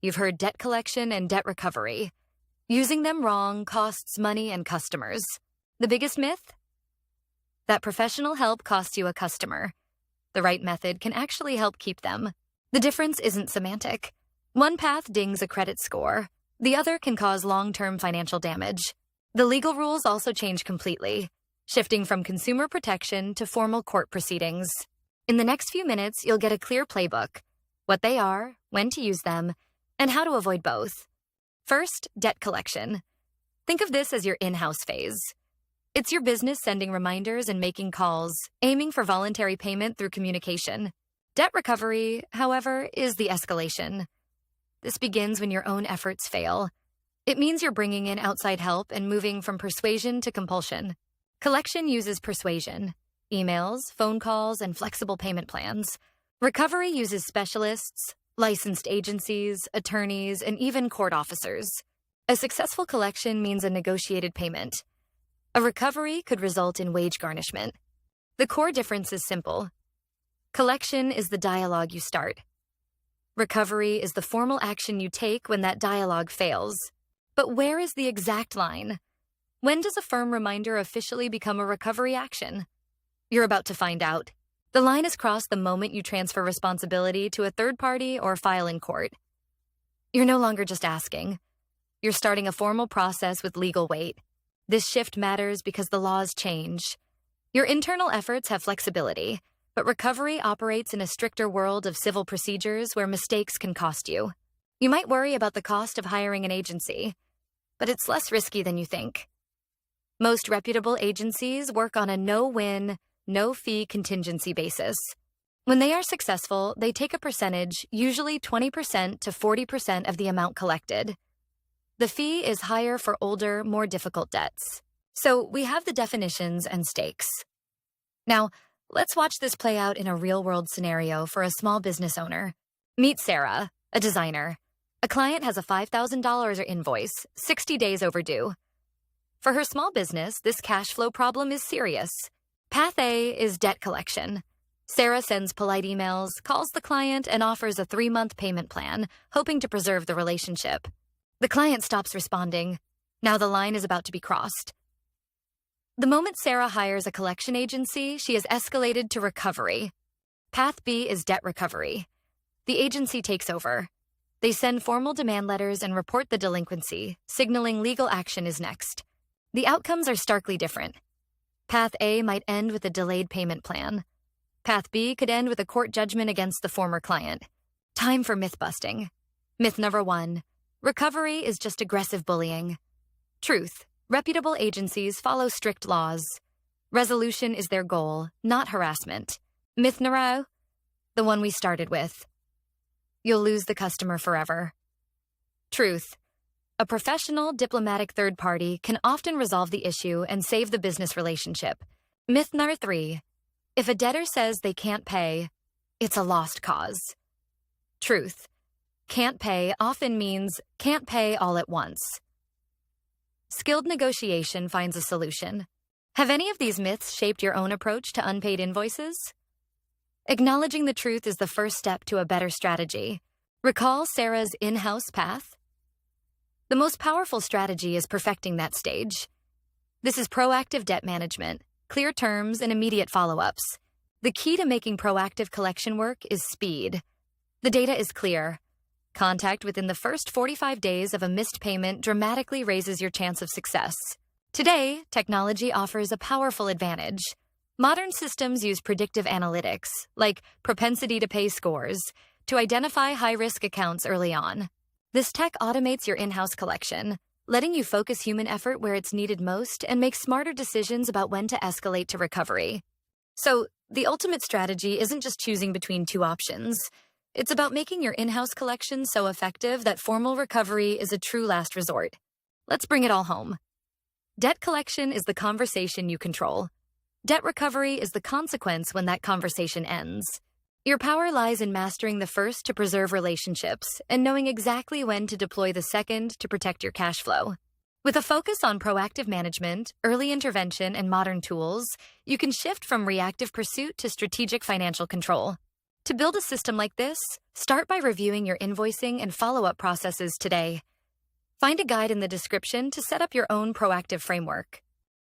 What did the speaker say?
You've heard debt collection and debt recovery. Using them wrong costs money and customers. The biggest myth? That professional help costs you a customer. The right method can actually help keep them. The difference isn't semantic. One path dings a credit score. The other can cause long-term financial damage. The legal rules also change completely, shifting from consumer protection to formal court proceedings. In the next few minutes, you'll get a clear playbook: what they are, when to use them, and how to avoid both. First, debt collection. Think of this as your in-house phase. It's your business sending reminders and making calls, aiming for voluntary payment through communication. Debt recovery, however, is the escalation. This begins when your own efforts fail. It means you're bringing in outside help and moving from persuasion to compulsion. Collection uses persuasion: emails, phone calls, and flexible payment plans. Recovery uses specialists, licensed agencies, attorneys, and even court officers. A successful collection means a negotiated payment. A recovery could result in wage garnishment. The core difference is simple. Collection is the dialogue you start. Recovery is the formal action you take when that dialogue fails. But where is the exact line? When does a firm reminder officially become a recovery action? You're about to find out. The line is crossed the moment you transfer responsibility to a third party or file in court. You're no longer just asking. You're starting a formal process with legal weight. This shift matters because the laws change. Your internal efforts have flexibility, but recovery operates in a stricter world of civil procedures where mistakes can cost you. You might worry about the cost of hiring an agency, but it's less risky than you think. Most reputable agencies work on a no-win, no-fee contingency basis. When they are successful, they take a percentage, usually 20% to 40% of the amount collected. The fee is higher for older, more difficult debts. So we have the definitions and stakes. Now, let's watch this play out in a real-world scenario for a small business owner. Meet Sarah, a designer. A client has a $5,000 invoice, 60 days overdue. For her small business, this cash flow problem is serious. Path A is debt collection. Sarah sends polite emails, calls the client, and offers a 3-month payment plan, hoping to preserve the relationship. The client stops responding. Now the line is about to be crossed. The moment Sarah hires a collection agency, she is escalated to recovery. Path B is debt recovery. The agency takes over. They send formal demand letters and report the delinquency, signaling legal action is next. The outcomes are starkly different. Path A might end with a delayed payment plan. Path B could end with a court judgment against the former client. Time for myth-busting. Myth number 1. Recovery is just aggressive bullying. Truth. Reputable agencies follow strict laws. Resolution is their goal, not harassment. Myth numero, the one we started with. You'll lose the customer forever. Truth. A professional, diplomatic third party can often resolve the issue and save the business relationship. Myth number 3. If a debtor says they can't pay, it's a lost cause. Truth. Can't pay often means can't pay all at once. Skilled negotiation finds a solution. Have any of these myths shaped your own approach to unpaid invoices? Acknowledging the truth is the first step to a better strategy. Recall Sarah's in-house path? The most powerful strategy is perfecting that stage. This is proactive debt management, clear terms, and immediate follow-ups. The key to making proactive collection work is speed. The data is clear. Contact within the first 45 days of a missed payment dramatically raises your chance of success. Today, technology offers a powerful advantage. Modern systems use predictive analytics, like propensity to pay scores, to identify high-risk accounts early on. This tech automates your in-house collection, letting you focus human effort where it's needed most and make smarter decisions about when to escalate to recovery. So, the ultimate strategy isn't just choosing between 2 options. It's about making your in-house collection so effective that formal recovery is a true last resort. Let's bring it all home. Debt collection is the conversation you control. Debt recovery is the consequence when that conversation ends. Your power lies in mastering the first to preserve relationships and knowing exactly when to deploy the second to protect your cash flow. With a focus on proactive management, early intervention, and modern tools, you can shift from reactive pursuit to strategic financial control. To build a system like this, start by reviewing your invoicing and follow-up processes today. Find a guide in the description to set up your own proactive framework.